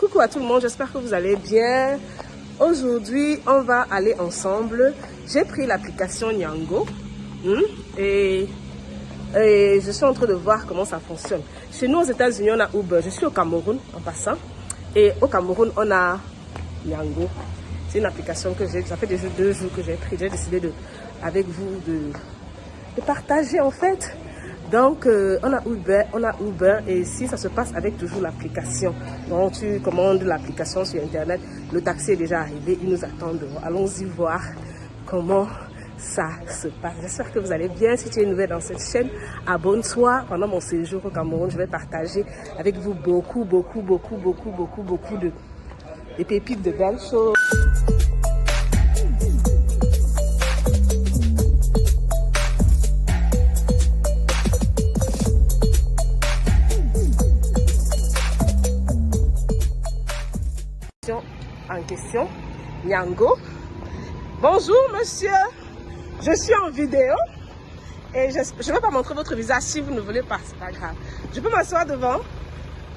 Coucou à tout le monde, j'espère que vous allez bien. Aujourd'hui, on va aller ensemble. J'ai pris l'application Nyango et je suis en train de voir comment ça fonctionne. Chez nous aux États-Unis, on a Uber. Je suis au Cameroun en passant. Et au Cameroun, on a Nyango. C'est une application que j'ai, ça fait déjà 2 jours que j'ai pris. J'ai décidé avec vous de partager en fait. Donc, on a Uber et ici, ça se passe avec toujours l'application. Donc, tu commandes l'application sur Internet. Le taxi est déjà arrivé, il nous attend dehors. Allons-y voir comment ça se passe. J'espère que vous allez bien. Si tu es nouvelle dans cette chaîne, abonne-toi. Pendant mon séjour au Cameroun, je vais partager avec vous beaucoup de pépites, de belles choses. En question, Nyango. Bonjour monsieur, je suis en vidéo et je ne vais pas montrer votre visage si vous ne voulez pas, c'est pas grave. Je peux m'asseoir devant,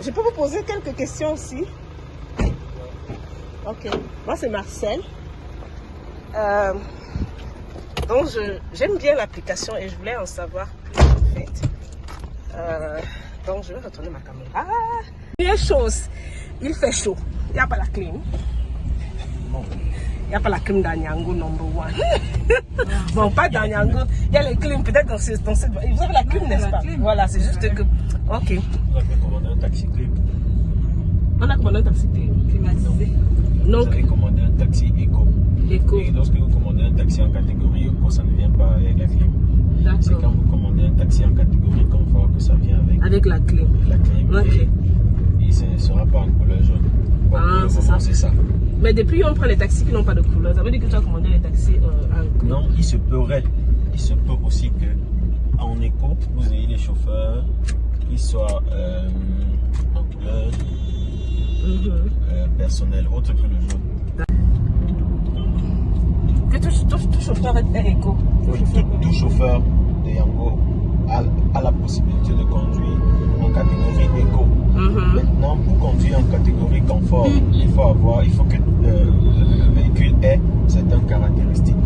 je peux vous poser quelques questions aussi. Ok, moi c'est Marcel. Donc j'aime bien l'application et je voulais en savoir plus en fait. Donc je vais retourner ma caméra. Première chose, il fait chaud, il n'y a pas la clim. Il n'y a pas la clim dans Nyango number 1. Bon, pas dans Nyango. Il y a les clims peut-être dans cette... Vous avez la clim, n'est-ce pas? Voilà, c'est juste que... Ok. On a commandé un taxi clim. On a commandé un taxi climatisé. Donc, vous avez commandé un taxi éco. Et lorsque vous commandez un taxi en catégorie éco, ça ne vient pas avec la clim. C'est quand vous commandez un taxi en catégorie confort que ça vient avec la clim. Ok. Et ce ne sera pas en couleur jaune. Bon, ah, c'est ça. Mais depuis, on prend les taxis qui n'ont pas de couleur. Ça veut dire que tu as commandé les taxis en couleur. Non, il se peut aussi que en éco, vous ayez les chauffeurs qui soient en couleur personnelle, autre que le jaune. Que tout chauffeur est éco. Oui, tout chauffeur de Nyango a la possibilité de conduire en catégorie éco. Maintenant, pour conduire en catégorie confort, il faut que le véhicule ait certaines caractéristiques.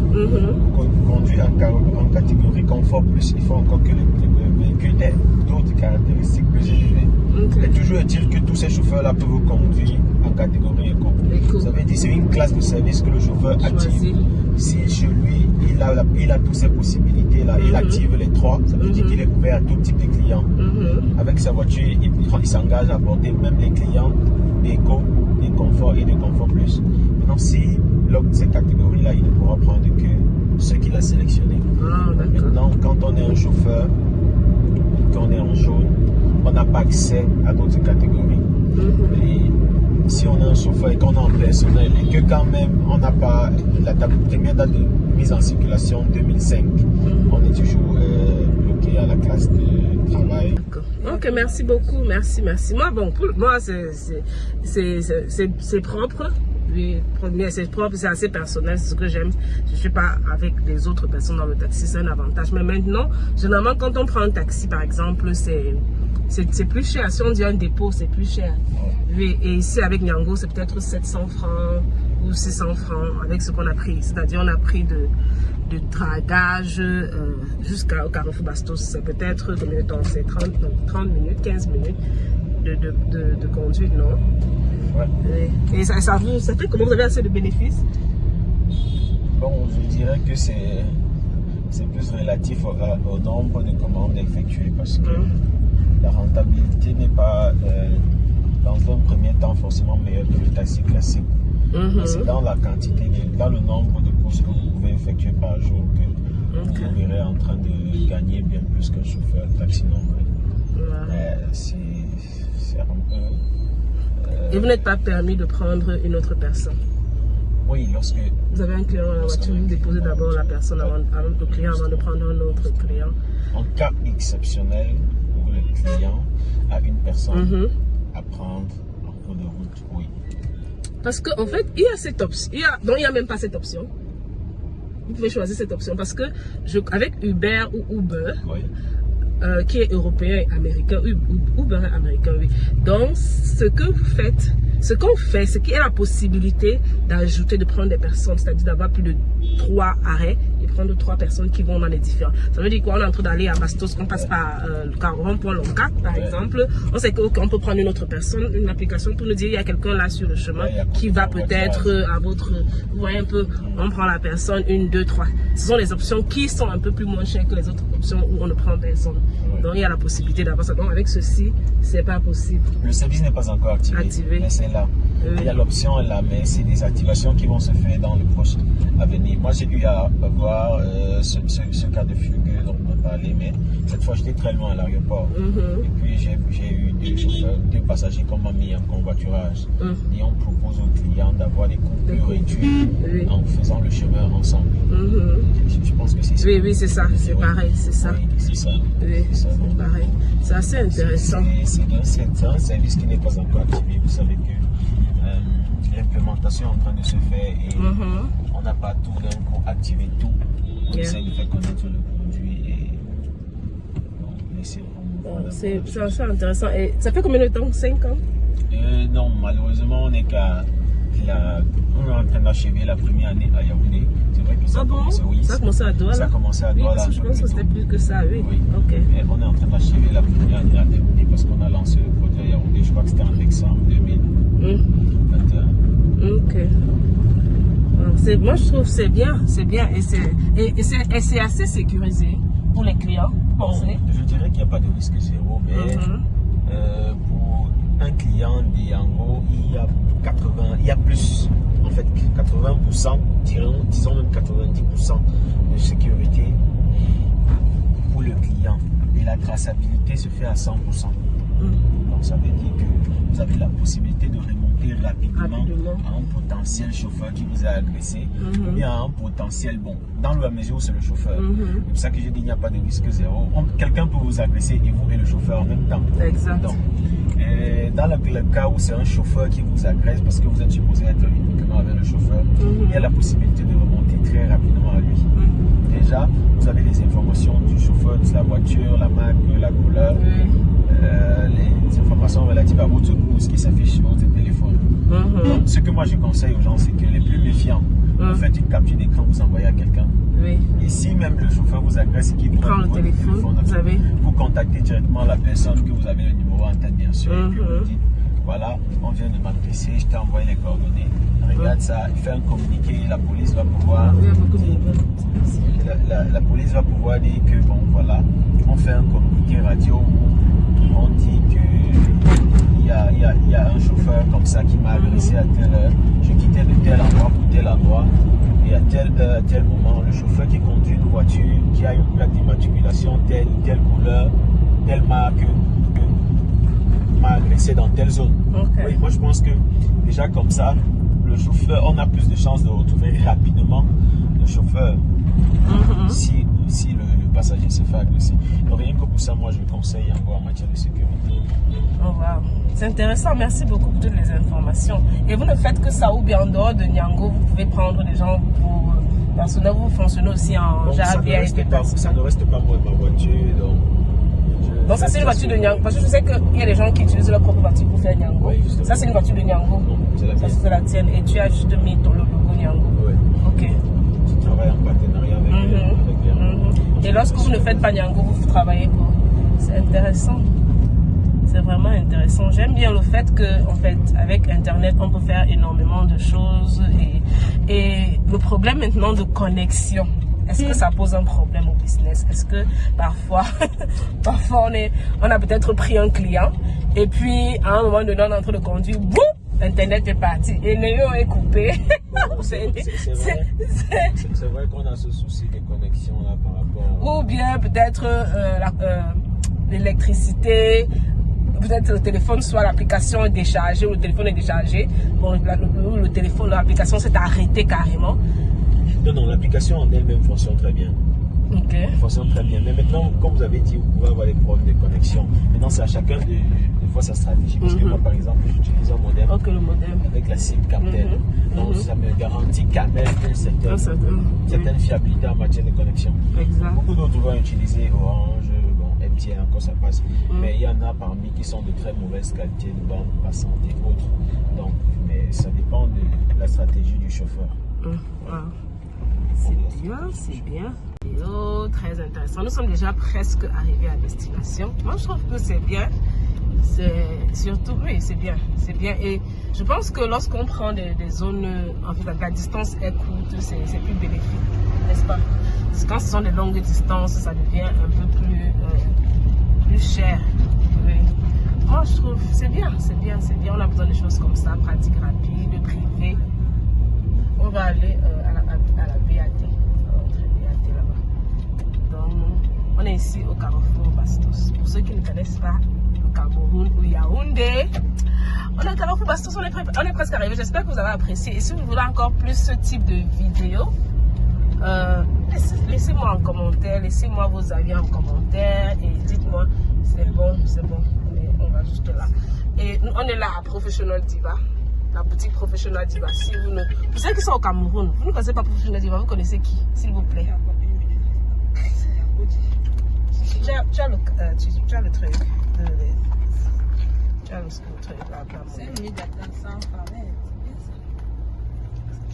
Pour conduire en catégorie confort plus, il faut encore que le véhicule ait d'autres caractéristiques plus élevées. Et toujours est-il que tous ces chauffeurs-là peuvent conduire en catégorie éco. Ça veut dire que c'est une classe de service que le chauffeur active. Si chez lui, il a toutes ces possibilités-là, il active les 3, ça veut dire qu'il est ouvert à tout type de clients. Avec sa voiture, il s'engage à aborder même les clients d'éco, de confort et de confort plus. Maintenant, si l'homme de ces catégories-là, il ne pourra prendre que ceux qu'il a sélectionnés. Maintenant, quand on est un chauffeur, quand on est en jaune, on n'a pas accès à d'autres catégories. Et si on est un chauffeur et qu'on est en personnel et que quand même on n'a pas la première date de mise en circulation 2005, on est toujours bloqué à la classe de travail. Ok, merci beaucoup, merci. Moi, bon, pour moi, c'est propre. C'est propre, c'est assez personnel, c'est ce que j'aime. Je ne suis pas avec les autres personnes dans le taxi, c'est un avantage. Mais maintenant, généralement, quand on prend un taxi, par exemple, c'est plus cher. Si on dit un dépôt, c'est plus cher. Et ici, avec Nyango, c'est peut-être 700 francs ou 600 francs avec ce qu'on a pris. C'est-à-dire, on a pris de dragage jusqu'au Carrefour Bastos. C'est peut-être, combien de temps? C'est 30 minutes, 15 minutes de conduite, non? Ouais. Et ça fait comment vous avez assez de bénéfices? Bon, je dirais que c'est plus relatif au nombre de commandes effectuées parce que la rentabilité n'est pas dans un premier temps forcément meilleure que le taxi classique. Mais c'est dans la quantité, dans le nombre de courses que vous pouvez effectuer par jour que vous verrez en train de gagner bien plus qu'un chauffeur de taxi normal. C'est un peu... Et vous n'êtes pas permis de prendre une autre personne? Oui, lorsque... Vous avez un client dans la voiture, vous déposez d'abord la personne avant le client avant de prendre un autre client. En cas exceptionnel où le client a une personne à prendre en cours de route, oui. Parce qu'en fait, il y a cette option. Donc, il n'y a même pas cette option. Vous pouvez choisir cette option parce que avec Uber ou Uber, qui est européen et américain, Uber est américain, oui. Donc, ce que vous faites, ce qu'on fait, c'est qu'il y a la possibilité d'ajouter, de prendre des personnes, c'est-à-dire d'avoir plus de 3 arrêts et prendre 3 personnes qui vont dans les différents. Ça veut dire qu'on est en train d'aller à Bastos, on passe par le rond-point Lonca, par exemple. On sait qu'on peut prendre une autre personne, une application pour nous dire il y a quelqu'un là sur le chemin qui va peut-être à votre... Vous voyez un peu, on prend la personne, 1, 2, 3. Ce sont les options qui sont un peu plus moins chères que les autres options où on ne prend personne. Donc il y a la possibilité d'avoir ça. Donc avec ceci, c'est pas possible. Le service n'est pas encore activé. Mais c'est là. Il y a l'option là, mais c'est des activations qui vont se faire dans le prochain avenir. Moi, j'ai eu à voir ce cas de fugue dont on m'a parlé, mais cette fois, j'étais très loin à l'aéroport. Et puis, j'ai eu 2 passagers qu'on m'a mis en convoiturage. Et on propose aux clients d'avoir des coupures réduites en faisant le chemin ensemble. Je pense que c'est ça. Oui, c'est ça. C'est pareil, c'est ça. Oui, c'est ça. Oui, c'est pareil. C'est assez intéressant. C'est un service qui n'est pas encore activé. Vous savez que l'implémentation est en train de se faire et on n'a pas tout d'un coup activé tout. On essaie de faire connaître le produit et c'est assez intéressant. Et ça fait combien de temps? 5 ans? Non, malheureusement, on est en train d'achever la première année à Yaoundé. C'est vrai que ça a commencé, oui. Ça a commencé à Douala. Ça a commencé à Douala. Oui, je pense que c'était plus que ça, oui. Ok. Mais on est en train d'achever la première année à Yaoundé parce qu'on a lancé le produit à Yaoundé. Je crois que c'était en décembre 2021. Ok. Moi, je trouve que c'est bien. Et c'est assez sécurisé pour les clients. Bon, je dirais qu'il n'y a pas de risque zéro, mais pour un client d'Yango, il y a plus, en fait, 80%, disons même 90% de sécurité pour le client. Et la traçabilité se fait à 100%. Donc ça veut dire que vous avez la possibilité de remonter rapidement à un potentiel chauffeur qui vous a agressé ou bien à un potentiel bon, dans la mesure où c'est le chauffeur. C'est pour ça que je dis qu'il n'y a pas de risque zéro. Quelqu'un peut vous agresser et vous et le chauffeur en même temps. Exact. Donc, dans le cas où c'est un chauffeur qui vous agresse parce que vous êtes supposé être uniquement avec le chauffeur, il y a la possibilité de remonter très rapidement à lui. Déjà, vous avez les informations du chauffeur, de la voiture, la marque, la couleur, les informations relatives à votre course qui s'affichent sur votre téléphone. Donc, ce que moi je conseille aux gens, c'est que les plus méfiants, vous faites une capture d'écran, vous envoyez à quelqu'un. Et si même le chauffeur vous agresse et qu'il prend le téléphone, vous contactez directement la personne que vous avez le numéro en tête, bien sûr, et puis vous dites voilà, on vient de m'agresser, je t'ai envoyé les coordonnées. Regarde ça, il fait un communiqué, la police va pouvoir dire, la police va pouvoir dire que bon voilà, on fait un communiqué radio où on dit que il y a un chauffeur comme ça qui m'a agressé à telle heure, je quittais de tel endroit pour tel endroit. Et à tel moment, le chauffeur qui conduit une voiture qui a une plaque d'immatriculation telle couleur, telle marque, m'a agressé dans telle zone. Oui, moi je pense que déjà comme ça, le chauffeur, on a plus de chances de retrouver rapidement le chauffeur si le passager se fait agresser. Donc rien que pour ça, moi je conseille encore en matière de sécurité. Oh wow, c'est intéressant, merci beaucoup pour toutes les informations. Et vous ne faites que ça ou bien en dehors de Nyango, vous pouvez prendre des gens pour personnel, vous fonctionnez aussi en Jarabia et ça ne reste pas moi de ma voiture, donc ça c'est une voiture de Nyango, parce que je sais qu'il y a des gens qui utilisent leur propre voiture pour faire Nyango. Oui, ça c'est une voiture de Nyango. Non, c'est la mienne. Ça c'est la tienne et tu as juste mis ton logo Nyango. Oui. Ok. Tu travailles en partenariat avec les Et lorsque vous ne faites pas Nyango, vous travaillez pour. C'est intéressant. C'est vraiment intéressant. J'aime bien le fait que, en fait, avec Internet, on peut faire énormément de choses. Et le problème maintenant de connexion, est-ce que ça pose un problème au business? Est-ce que parfois on a peut-être pris un client et puis à un moment donné, on est en train de conduire, boum, Internet est parti et Néo est coupé. C'est vrai qu'on a ce souci de connexion là par rapport. Ou bien peut-être l'électricité. Peut-être le téléphone, soit l'application est déchargée ou le téléphone est déchargé. Bon, le téléphone, l'application s'est arrêtée carrément. Non, l'application en elle-même fonctionne très bien. Elle fonctionne très bien. Mais maintenant, comme vous avez dit, vous pouvez avoir des problèmes de connexion. Maintenant, c'est à chacun de voir sa stratégie. Parce que moi, par exemple, j'utilise un modem, avec la SIM Captel. Donc, ça me garantit quand même une certaine fiabilité en matière de connexion. Beaucoup d'autres vont utiliser Orange, MTN, encore ça passe. Mais il y en a parmi qui sont de très mauvaise qualité de bande passante et autres. Donc, chauffeurs. C'est bien, c'est bien. Vidéo très intéressant. Nous sommes déjà presque arrivés à destination. Moi, je trouve que c'est bien. C'est surtout, oui, c'est bien. Et je pense que lorsqu'on prend des zones, en fait, la distance est courte, c'est plus bénéfique, n'est-ce pas? Parce que quand ce sont des longues distances, ça devient un peu plus cher. Oui. Moi, je trouve c'est bien. On a besoin de choses comme ça, pratiques, rapides, privées. On va aller à la BAT. Donc, on est ici au Carrefour Bastos. Pour ceux qui ne connaissent pas le Cameroun ou Yaoundé, on est au Carrefour Bastos, on est presque arrivé. J'espère que vous avez apprécié. Et si vous voulez encore plus ce type de vidéo, laissez-moi en commentaire, laissez-moi vos avis en commentaire et dites-moi, c'est bon, on va juste là. Et on est là à Professional Diva, la boutique Professional Diva. Si vous savez qui sont au Cameroun, vous ne connaissez pas Professional Diva, vous connaissez qui, s'il vous plaît? Tu as le truc. Tu as le truc là. C'est une minute d'attente sans femme.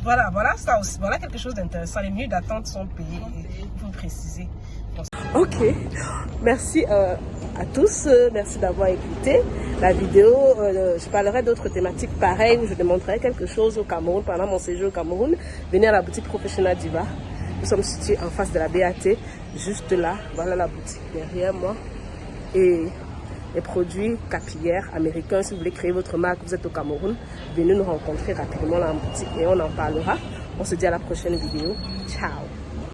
Voilà ça aussi. Voilà quelque chose d'intéressant. Les minutes d'attente sont payées. Il faut préciser. Ok. Merci à tous. Merci d'avoir écouté la vidéo. Je parlerai d'autres thématiques pareilles où je démontrerai quelque chose au Cameroun pendant mon séjour au Cameroun. Venez à la boutique Professional Diva. Nous sommes situés en face de la BAT. Juste là. Voilà la boutique derrière moi. Et les produits capillaires américains. Si vous voulez créer votre marque, vous êtes au Cameroun, venez nous rencontrer rapidement dans la boutique et on en parlera. On se dit à la prochaine vidéo. Ciao!